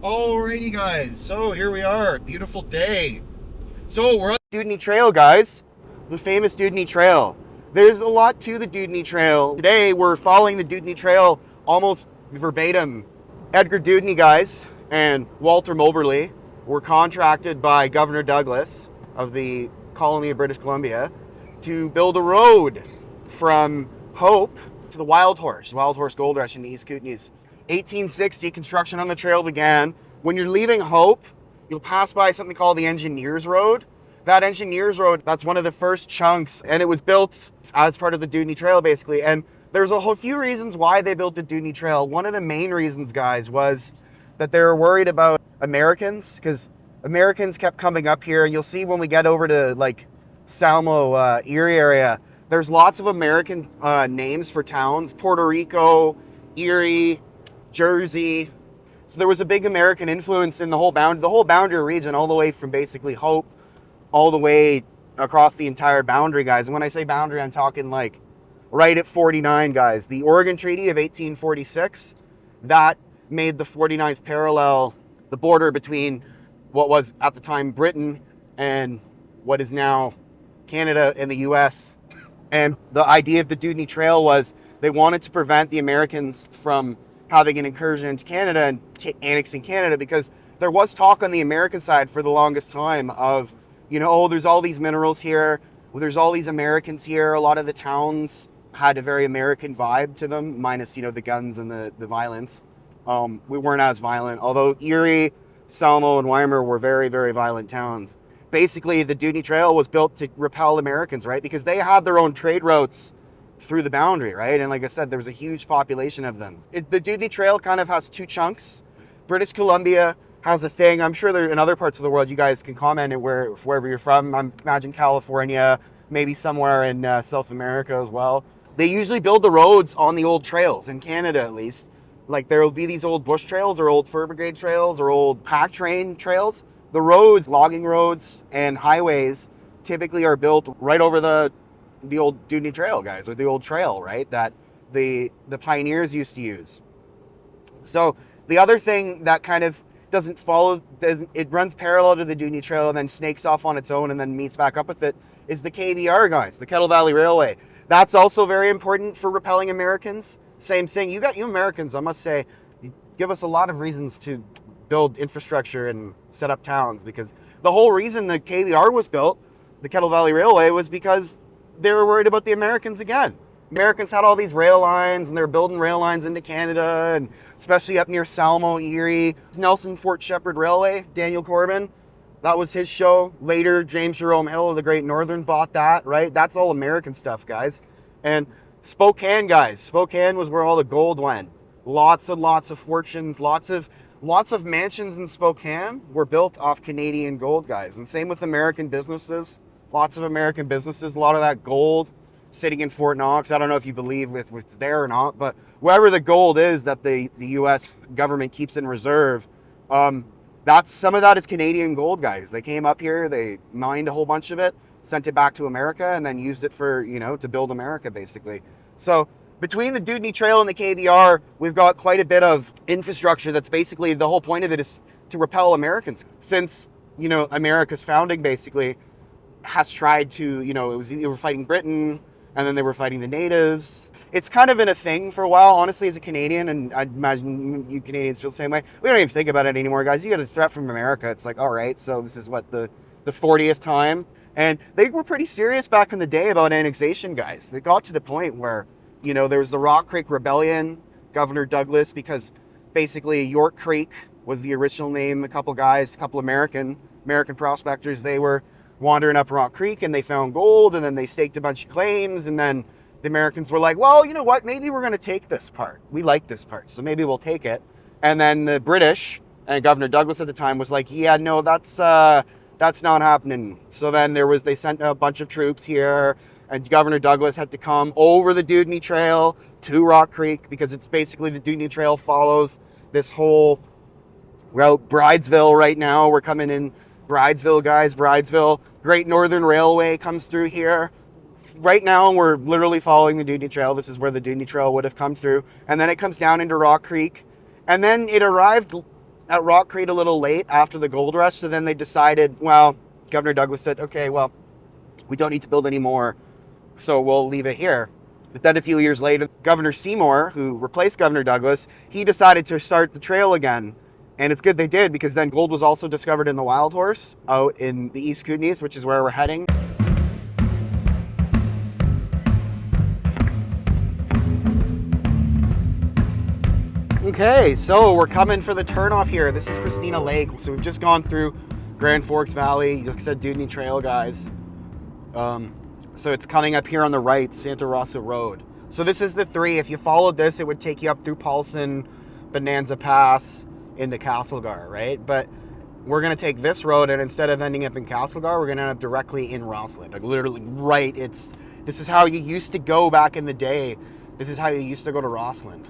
Alrighty guys, so here we are, beautiful day. So we're on the Dudney Trail, guys. The famous Dudney Trail. There's a lot to the Dudney Trail. Today we're following the Dudney Trail almost verbatim. Edgar Dudney, guys, and Walter Moberly were contracted by Governor Douglas of the colony of British Columbia to build a road from Hope to the Wild Horse Gold Rush in the East Kootenays. 1860, construction on the trail began. When you're leaving Hope, you'll pass by something called the Engineers Road. That Engineers Road, that's one of the first chunks, and it was built as part of the Dudney Trail, basically. And there's a whole few reasons why they built the Dudney Trail. One of the main reasons, guys, was that they were worried about Americans, because Americans kept coming up here, and you'll see when we get over to, like, Salmo, Erie area, there's lots of American names for towns. Puerto Rico, Erie, Jersey. So there was a big American influence in the whole boundary region, all the way from basically Hope all the way across the entire boundary, guys. And when I say boundary, I'm talking like right at 49, guys. The Oregon Treaty of 1846, that made the 49th parallel the border between what was at the time Britain and what is now Canada and the US. And the idea of the Dudney Trail was they wanted to prevent the Americans from having an incursion into Canada and annexing Canada, because there was talk on the American side for the longest time of, oh, there's all these minerals here, there's all these Americans here. A lot of the towns had a very American vibe to them, minus, the guns and the violence. We weren't as violent, although Erie, Salmo, and Weimar were very, very violent towns. Basically, the Dudney Trail was built to repel Americans, right? Because they had their own trade routes through the boundary, right? And like I said, there was a huge population of them. The Dudney Trail kind of has two chunks. British Columbia has a thing. I'm sure there in other parts of the world, you guys can comment wherever you're from. I imagine California, maybe somewhere in South America as well. They usually build the roads on the old trails, in Canada at least. Like there will be these old bush trails or old fur brigade trails or old pack train trails. The roads, logging roads and highways typically are built right over the old Dudney Trail, guys, or the old trail, right, that the pioneers used to use. So the other thing that kind of it runs parallel to the Dudney Trail and then snakes off on its own and then meets back up with it, is the KVR, guys, the Kettle Valley Railway. That's also very important for repelling Americans. Same thing. You Americans, I must say, you give us a lot of reasons to build infrastructure and set up towns, because the whole reason the KVR was built, the Kettle Valley Railway, was because they were worried about the Americans again. Americans had all these rail lines, and they're building rail lines into Canada, and especially up near Salmo, Erie. Nelson Fort Shepherd Railway, Daniel Corbin, that was his show. Later, James Jerome Hill of the Great Northern bought that, right? That's all American stuff, guys. And Spokane, guys. Spokane was where all the gold went. Lots and lots of fortunes, lots of mansions in Spokane were built off Canadian gold, guys. And same with American businesses. Lots of American businesses, a lot of that gold sitting in Fort Knox. I don't know if you believe it's there or not, but wherever the gold is that the U.S. government keeps in reserve, some of that is Canadian gold, guys. They came up here, they mined a whole bunch of it, sent it back to America, and then used it for, to build America, basically. So between the Dudney Trail and the KVR, we've got quite a bit of infrastructure that's basically, the whole point of it is to repel Americans. Since, America's founding, basically, has tried to, they were fighting Britain, and then they were fighting the natives. It's kind of been a thing for a while, honestly, as a Canadian, and I'd imagine you Canadians feel the same way. We don't even think about it anymore, guys. You get a threat from America, it's like, all right, so this is what, the 40th time? And they were pretty serious back in the day about annexation, guys. They got to the point where, there was the Rock Creek Rebellion, Governor Douglas, because basically York Creek was the original name. A couple American prospectors, they were wandering up Rock Creek and they found gold, and then they staked a bunch of claims, and then the Americans were like, well, you know what, maybe we're going to take this part. We like this part, so maybe we'll take it. And then the British, and Governor Douglas at the time was like, yeah, no, that's not happening. So then they sent a bunch of troops here, and Governor Douglas had to come over the Dudney Trail to Rock Creek, because it's basically the Dudney Trail follows this whole route. Bridesville right now, we're coming in Bridesville, guys. Bridesville, Great Northern Railway comes through here. Right now, we're literally following the Dudney Trail. This is where the Dudney Trail would have come through. And then it comes down into Rock Creek. And then it arrived at Rock Creek a little late after the gold rush. So then they decided, well, Governor Douglas said, okay, well, we don't need to build any more, so we'll leave it here. But then a few years later, Governor Seymour, who replaced Governor Douglas, he decided to start the trail again. And it's good they did, because then gold was also discovered in the Wild Horse out in the East Kootenays, which is where we're heading. Okay, so we're coming for the turnoff here. This is Christina Lake. So we've just gone through Grand Forks Valley. Like I said, Dewdney Trail, guys. So it's coming up here on the right, Santa Rosa Road. So this is the 3. If you followed this, it would take you up through Paulson, Bonanza Pass, into Castlegar, right? But we're going to take this road, and instead of ending up in Castlegar, we're going to end up directly in Rossland. Like literally right. This is how you used to go back in the day. This is how you used to go to Rossland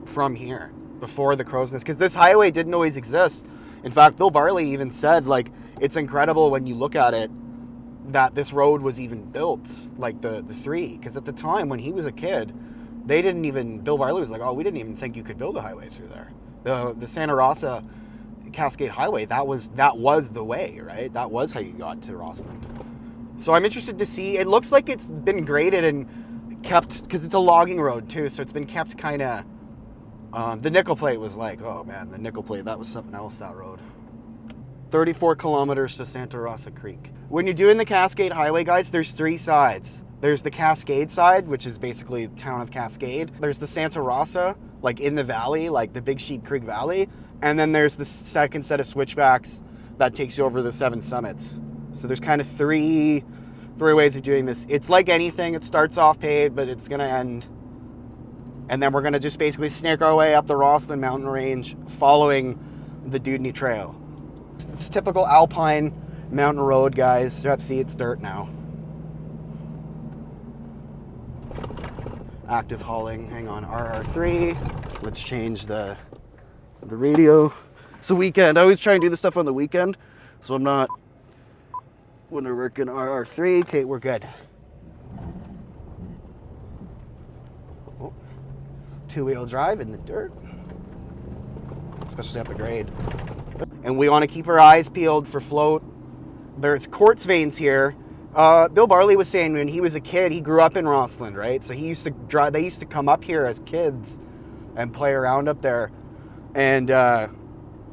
from here before the Crow's Nest, because this highway didn't always exist. In fact, Bill Barley even said, like, it's incredible when you look at it that this road was even built, like the 3, because at the time when he was a kid, they didn't even, Bill Barley was like, oh, we didn't even think you could build a highway through there. The Santa Rosa Cascade Highway, that was the way, right? That was how you got to Rossland. So I'm interested to see. It looks like it's been graded and kept, because it's a logging road too, so it's been kept kind of, the nickel plate was like, oh man, the nickel plate, that was something else, that road. 34 kilometers to Santa Rosa Creek. When you're doing the Cascade Highway, guys, there's 3 sides. There's the Cascade side, which is basically the town of Cascade. There's the Santa Rosa, like in the valley, like the Big Sheep Creek Valley. And then there's the second set of switchbacks that takes you over the 7 summits. So there's kind of three ways of doing this. It's like anything, it starts off paved, but it's gonna end. And then we're gonna just basically snake our way up the Rossland mountain range following the Dudney Trail. It's typical alpine mountain road, guys. Yep, see, it's dirt now. Active hauling. Hang on, RR3. Let's change the radio. It's a weekend. I always try and do this stuff on the weekend, so I'm not when we're working RR3. Okay, we're good. Oh, 2-wheel drive in the dirt, especially up a grade. And we want to keep our eyes peeled for float. There's quartz veins here. Bill Barley was saying when he was a kid, he grew up in Rossland, right? So he used to drive. They used to come up here as kids and play around up there. And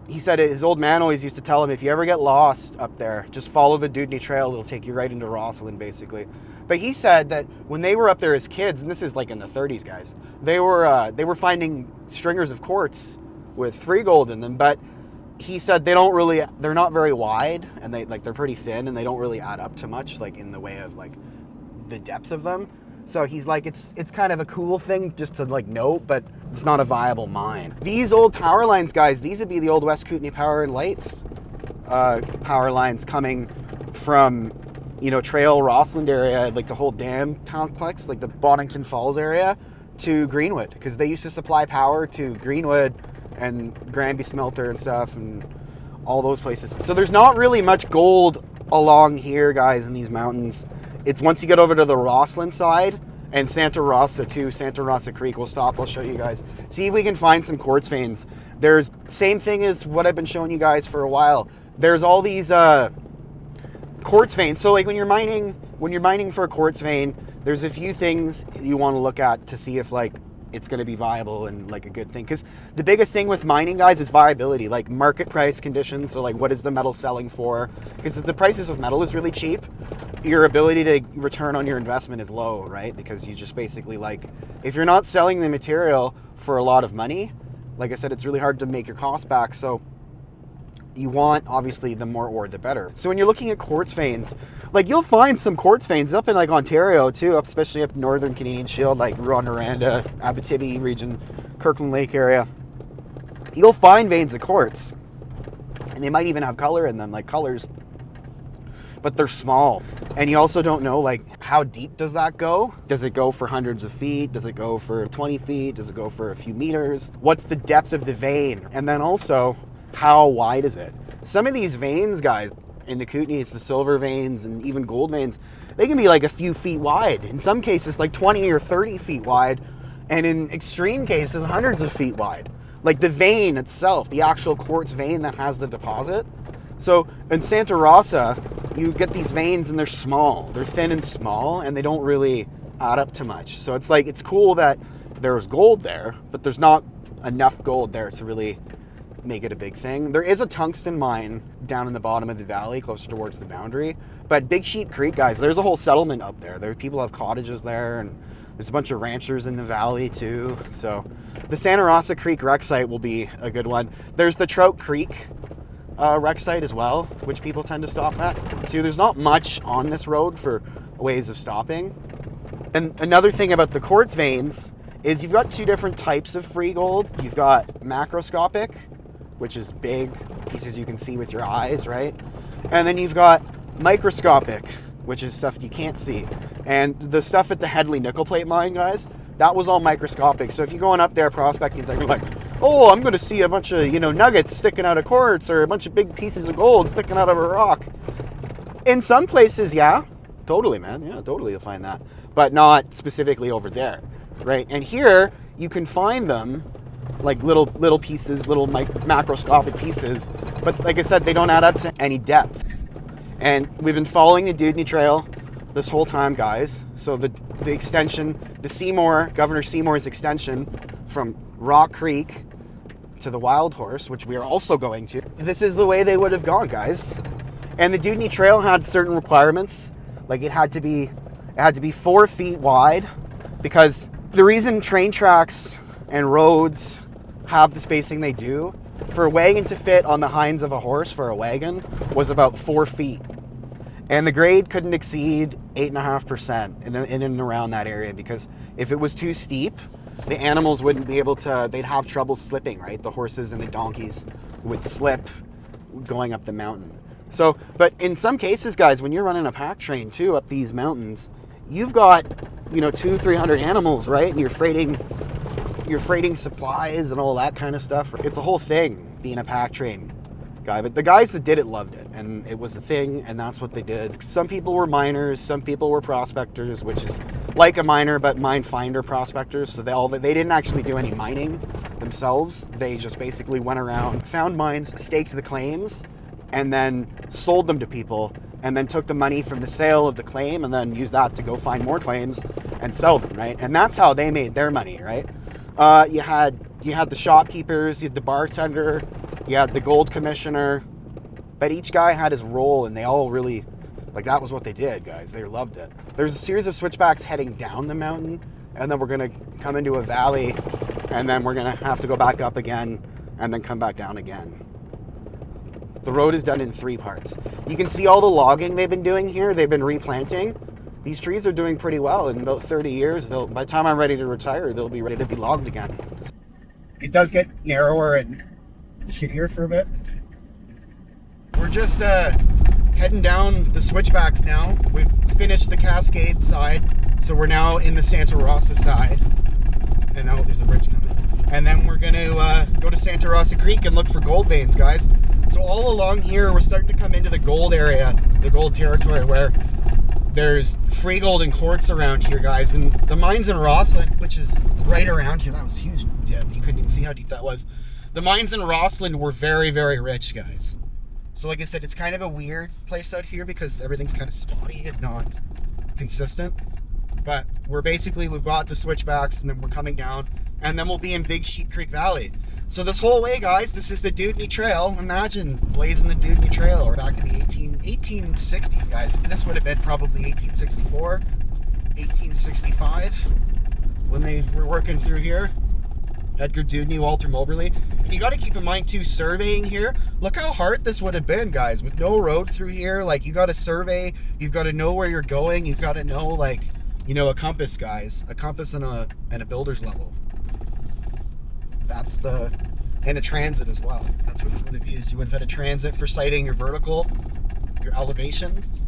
he said his old man always used to tell him, if you ever get lost up there, just follow the Dudney Trail. It'll take you right into Rossland, basically. But he said that when they were up there as kids, and this is like in the 30s, guys, they were finding stringers of quartz with free gold in them, but he said they're not very wide, and they're pretty thin, and they don't really add up to much, like in the way of like the depth of them. So he's like, it's kind of a cool thing just to like note, but it's not a viable mine. These old power lines, guys, these would be the old West Kootenay Power and Lights power lines coming from, Trail Rossland area, like the whole dam complex, like the Bonington Falls area, to Greenwood, because they used to supply power to Greenwood and Granby Smelter and stuff and all those places. So there's not really much gold along here, guys, in these mountains. It's once you get over to the Rossland side and Santa Rosa too, Santa Rosa Creek. We'll stop, I'll show you guys. See if we can find some quartz veins. There's same thing as what I've been showing you guys for a while. There's all these quartz veins. So like when you're mining for a quartz vein, there's a few things you want to look at to see if like it's going to be viable and like a good thing. Because the biggest thing with mining, guys, is viability, like market price conditions. So like, what is the metal selling for? Because if the prices of metal is really cheap, your ability to return on your investment is low, right? Because you just basically like, if you're not selling the material for a lot of money, like I said, it's really hard to make your cost back. So you want, obviously, the more ore, the better. So when you're looking at quartz veins, like you'll find some quartz veins up in like Ontario too, especially up northern Canadian Shield, like Ronderanda, Abitibi region, Kirkland Lake area. You'll find veins of quartz, and they might even have color in them, like colors, but they're small. And you also don't know, like, how deep does that go? Does it go for hundreds of feet? Does it go for 20 feet? Does it go for a few meters? What's the depth of the vein? And then also, how wide is it? Some of these veins, guys, in the Kootenays, the silver veins and even gold veins, they can be like a few feet wide. In some cases, like 20 or 30 feet wide. And in extreme cases, hundreds of feet wide. like the vein itself, the actual quartz vein that has the deposit. So in Santa Rosa, you get these veins and they're small. They're thin and small, and they don't really add up to much. So it's like, it's cool that there's gold there, but there's not enough gold there to really make it a big thing. There is a tungsten mine down in the bottom of the valley, closer towards the boundary. But Big Sheep Creek, guys, there's a whole settlement up there. People have cottages there, and there's a bunch of ranchers in the valley too. So the Santa Rosa Creek wreck site will be a good one. There's the Trout Creek wreck site as well, which people tend to stop at too. There's not much on this road for ways of stopping. And another thing about the quartz veins is you've got two different types of free gold. You've got macroscopic, which is big pieces you can see with your eyes, right? And then you've got microscopic, which is stuff you can't see. And the stuff at the Headley nickel plate mine, guys, that was all microscopic. So if you're going up there prospecting, they're like, oh, I'm going to see a bunch of, nuggets sticking out of quartz, or a bunch of big pieces of gold sticking out of a rock. In some places, yeah, totally, man. Yeah, totally, you'll find that. But not specifically over there, right? And here, you can find them like little pieces, little macroscopic pieces. But like I said, they don't add up to any depth. And we've been following the Dewdney Trail this whole time, guys. So the extension, Governor Seymour's extension from Rock Creek to the Wild Horse, which we are also going to. This is the way they would have gone, guys. And the Dewdney Trail had certain requirements. Like it had to be 4 feet wide, because the reason train tracks and roads have the spacing they do, for a wagon to fit on the hinds of a horse for a wagon was about 4 feet. And the grade couldn't exceed 8.5% in and around that area, because if it was too steep, the animals wouldn't be able to, they'd have trouble slipping, right? The horses and the donkeys would slip going up the mountain. So, but in some cases, guys, when you're running a pack train too up these mountains, you've got, 200-300 animals, right? And you're freighting supplies and all that kind of stuff. It's a whole thing being a pack train guy, but the guys that did it loved it, and it was a thing, and that's what they did. Some people were miners, some people were prospectors, which is like a miner, but mine finder prospectors. So they didn't actually do any mining themselves. They just basically went around, found mines, staked the claims, and then sold them to people, and then took the money from the sale of the claim and then used that to go find more claims and sell them, right? And that's how they made their money, right? You had the shopkeepers, you had the bartender, you had the gold commissioner, but each guy had his role, and they all really, that was what they did, guys. They loved it. There's a series of switchbacks heading down the mountain, and then we're gonna come into a valley, and then we're gonna have to go back up again, and then come back down again. The road is done in 3 parts. You can see all the logging they've been doing here. They've been replanting. These trees are doing pretty well. In about 30 years, by the time I'm ready to retire, they'll be ready to be logged again. It does get narrower and shittier for a bit. We're just heading down the switchbacks now. We've finished the Cascade side, so we're now in the Santa Rosa side. And now there's a bridge coming. And then we're going to go to Santa Rosa Creek and look for gold veins, guys. So all along here, we're starting to come into the gold area, the gold territory, where there's free gold and quartz around here, guys. And the mines in Rossland, which is right around here, that was huge depth. You couldn't even see how deep that was. The mines in Rossland were very, very rich, guys. So like I said, it's kind of a weird place out here because everything's kind of spotty, if not consistent. But we've got the switchbacks, and then we're coming down, and then we'll be in Big Sheep Creek Valley. So this whole way, guys, this is the Dewdney Trail. Imagine blazing the Dewdney Trail, or back in the 1860s, guys. This would have been probably 1864, 1865, when they were working through here. Edgar Dudney, Walter Moberly. And you got to keep in mind, too, surveying here. Look how hard this would have been, guys, with no road through here. You got to survey. You've got to know where you're going. You've got to know, a compass, guys. A compass and a builder's level. And a transit as well. That's what you would have used. You would have had a transit for sighting your vertical, your elevations,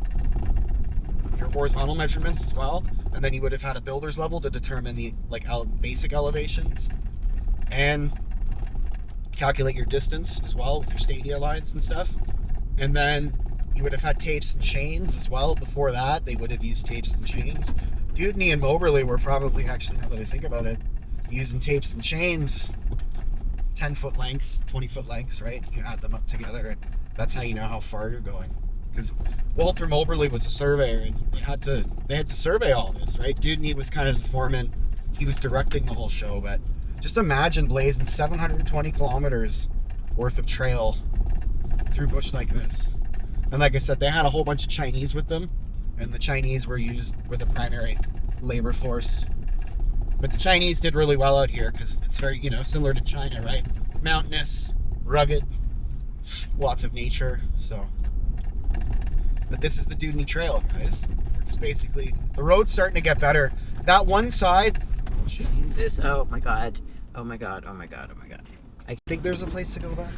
your horizontal measurements as well. And then you would have had a builder's level to determine the basic elevations and calculate your distance as well with your stadia lines and stuff. And then you would have had tapes and chains as well. Before that, they would have used tapes and chains. Dudney and Moberly were probably, actually, now that I think about it, using tapes and chains 10-foot lengths, 20-foot lengths, right? You add them up together, and that's how you know how far you're going. Because Walter Moberly was a surveyor, and they had to survey all this, right? Dudney was kind of the foreman. He was directing the whole show, but just imagine blazing 720 kilometers worth of trail through bush like this. And like I said, they had a whole bunch of Chinese with them, and the Chinese were the primary labor force. But the Chinese did really well out here because it's very, similar to China, right? Mountainous, rugged, lots of nature. So, but this is the Dewdney Trail, guys. We're just basically, the road's starting to get better. That one side, oh shit. Jesus, oh my god. Oh my god, oh my god, oh my god. I think there's a place to go back.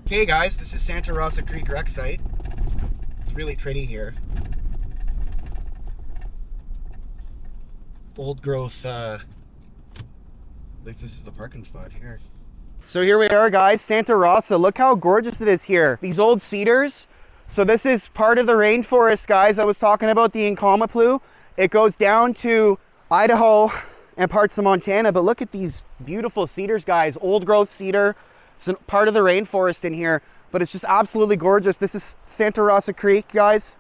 Okay guys, this is Santa Rosa Creek wreck site. It's really pretty here. Old growth, at least this is the parking spot here. So here we are guys, Santa Rosa. Look how gorgeous it is here. These old cedars. So this is part of the rainforest, guys. I was talking about the Incompaplu. It goes down to Idaho and parts of Montana, but look at these beautiful cedars, guys. Old growth cedar. It's part of the rainforest in here, but it's just absolutely gorgeous. This is Santa Rosa Creek, guys.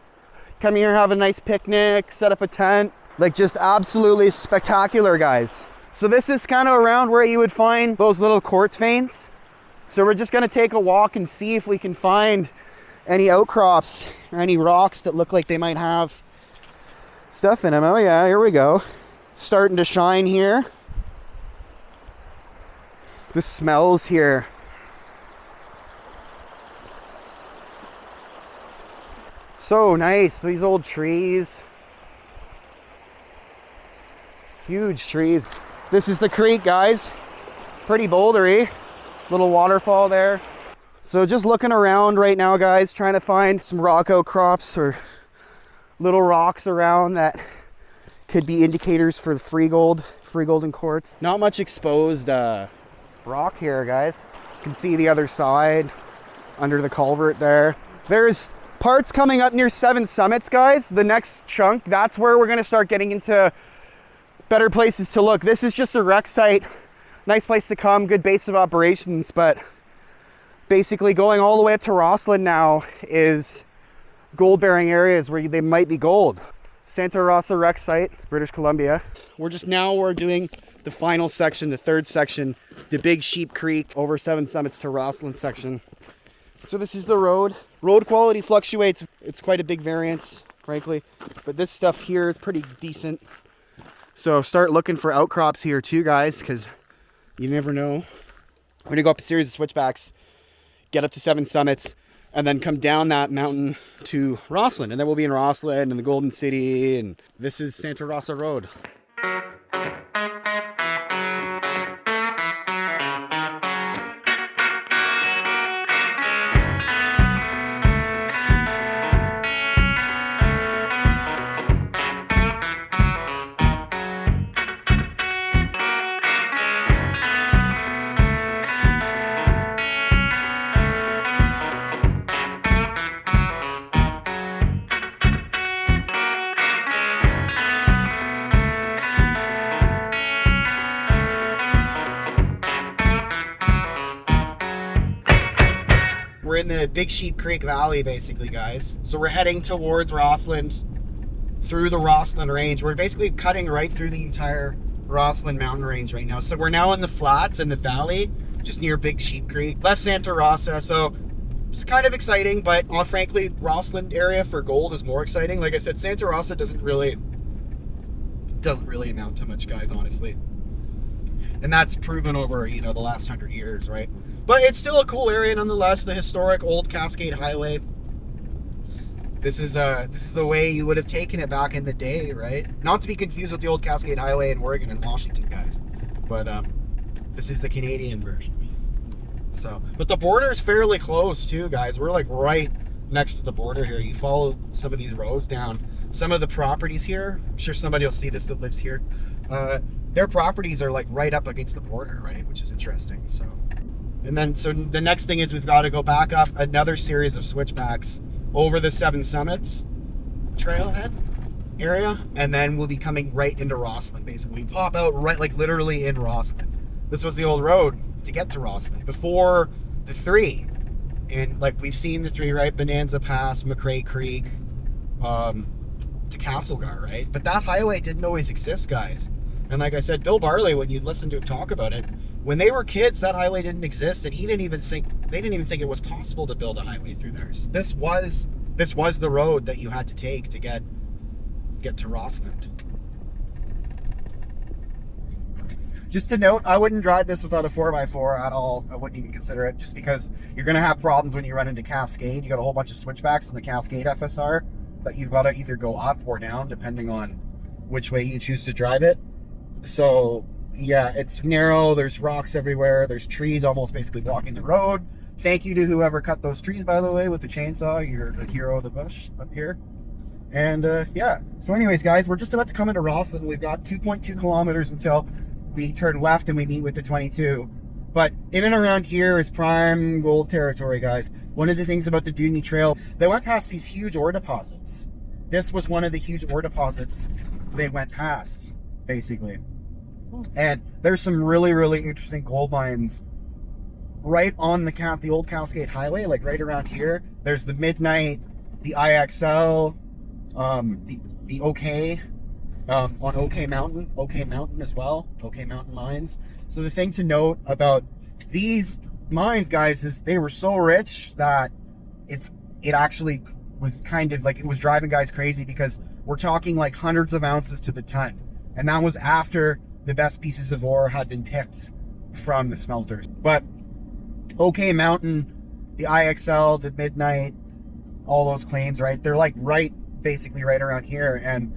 Come here, have a nice picnic, set up a tent. Like, just absolutely spectacular, guys. So this is kind of around where you would find those little quartz veins. So we're just gonna take a walk and see if we can find any outcrops or any rocks that look like they might have stuff in them. Oh yeah, here we go. Starting to shine here. The smells here. So nice, these old trees. Huge trees. This is the creek, guys. Pretty bouldery. Little waterfall there. So just looking around right now, guys, trying to find some rock outcrops or little rocks around that could be indicators for the free gold and quartz. Not much exposed rock here, guys. You can see the other side under the culvert there. There's parts coming up near Seven Summits, guys. The next chunk, that's where we're gonna start getting into better places to look. This is just a wreck site. Nice place to come, good base of operations, but basically going all the way up to Rossland now is gold bearing areas where they might be gold. Santa Rosa wreck site, British Columbia. We're doing the final section, the third section, the Big Sheep Creek over Seven Summits to Rossland section. So this is the road. Road quality fluctuates. It's quite a big variance, frankly, but this stuff here is pretty decent. So start looking for outcrops here too, guys, because you never know. We're gonna go up a series of switchbacks, get up to Seven Summits, and then come down that mountain to Rossland. And then we'll be in Rossland and the Golden City, and this is Santa Rosa Road. We're in the Big Sheep Creek Valley, basically, guys. So we're heading towards Rossland, through the Rossland Range. We're basically cutting right through the entire Rossland mountain range right now. So we're now in the flats in the valley, just near Big Sheep Creek. Left Santa Rosa, so it's kind of exciting, but frankly, Rossland area for gold is more exciting. Like I said, Santa Rosa doesn't really amount to much, guys, honestly. And that's proven over, the last 100 years, right? But it's still a cool area nonetheless. The historic old Cascade Highway. This is the way you would have taken it back in the day, right? Not to be confused with the old Cascade Highway in Oregon and Washington, guys. But this is the Canadian version. So, but the border is fairly close too, guys. We're like right next to the border here. You follow some of these roads down. Some of the properties here, I'm sure somebody will see this that lives here. Their properties are like right up against the border, right? Which is interesting. So, and then so the next thing is we've got to go back up another series of switchbacks over the Seven Summits trailhead area, and then we'll be coming right into Rossland. Basically, we pop out right, like literally in Rossland. This was the old road to get to Rossland before the three, and like we've seen the three, right? Bonanza Pass, McRae Creek, to Castlegar, right? But that highway didn't always exist, guys. And like I said, Bill Barley, when you listen to him talk about it, when they were kids, that highway didn't exist, and they didn't even think it was possible to build a highway through there. So this was the road that you had to take to get to Rossland. Just to note, I wouldn't drive this without a 4x4 at all. I wouldn't even consider it, just because you're going to have problems when you run into Cascade. You got a whole bunch of switchbacks in the Cascade FSR that you've got to either go up or down depending on which way you choose to drive it. So yeah, it's narrow, there's rocks everywhere, there's trees almost basically blocking the road. Thank you to whoever cut those trees, by the way, with the chainsaw. You're the hero of the bush up here. And yeah, so anyways, guys, we're just about to come into Rossland. We've got 2.2 kilometers until we turn left and we meet with the 22. But in and around here is prime gold territory, guys. One of the things about the Dewdney Trail, they went past these huge ore deposits. This was one of the huge ore deposits they went past, basically. And there's some really, really interesting gold mines right on the old Cascade Highway, like right around here. There's the Midnight, the IXL, the OK, on OK Mountain as well, OK Mountain mines. So the thing to note about these mines, guys, is they were so rich that it actually was kind of like, it was driving guys crazy, because we're talking like hundreds of ounces to the ton. And that was after the best pieces of ore had been picked from the smelters. But OK Mountain, the IXL, the Midnight, all those claims, right? They're like basically right around here. And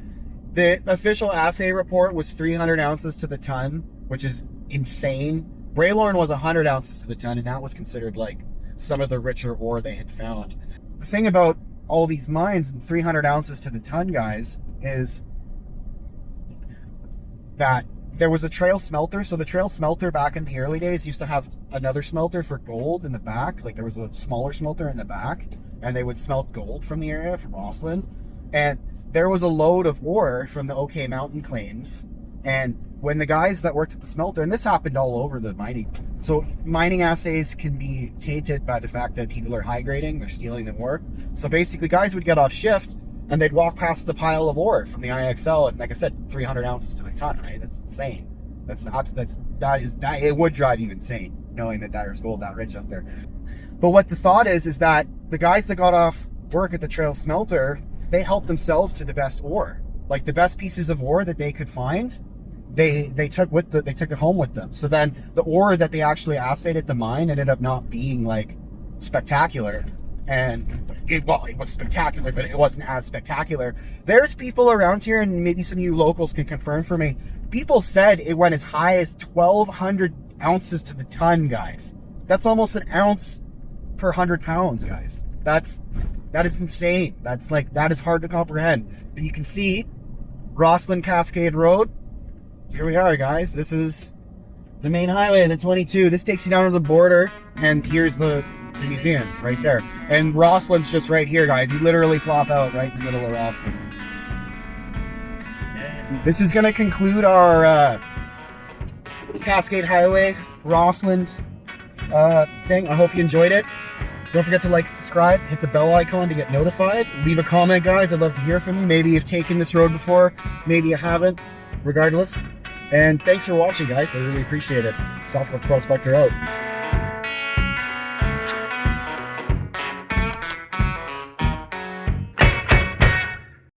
the official assay report was 300 ounces to the ton, which is insane. Braylorn was 100 ounces to the ton, and that was considered like some of the richer ore they had found. The thing about all these mines and 300 ounces to the ton, guys, is that there was a trail smelter. So the trail smelter back in the early days used to have another smelter for gold in the back. Like there was a smaller smelter in the back, and they would smelt gold from the area, from Rossland. And there was a load of ore from the OK Mountain claims. And when the guys that worked at the smelter, and this happened all over the mining, so mining assays can be tainted by the fact that people are high grading, they're stealing the ore. So basically guys would get off shift and they'd walk past the pile of ore from the IXL, and like I said, 300 ounces to the ton, right? That's insane. That it would drive you insane knowing that there's gold that rich up there. But what the thought is that the guys that got off work at the trail smelter, they helped themselves to the best ore, like the best pieces of ore that they could find. They took it home with them. So then the ore that they actually assayed at the mine ended up not being like spectacular. And it was spectacular, but it wasn't as spectacular. There's people around here, and maybe some of you locals can confirm for me, people said it went as high as 1,200 ounces to the ton, guys. That's almost an ounce per 100 pounds, guys. That is insane. That is hard to comprehend. But you can see Rossland Cascade Road. Here we are, guys. This is the main highway, the 22. This takes you down to the border, and here's the museum right there. And Rossland's just right here, guys. You literally plop out right in the middle of Rossland. This is going to conclude our Cascade Highway Rossland thing. I hope you enjoyed it. Don't forget to like and subscribe. Hit the bell icon to get notified. Leave a comment, guys. I'd love to hear from you. Maybe you've taken this road before. Maybe you haven't. Regardless. And thanks for watching, guys. I really appreciate it. Sasquatch Prospector out.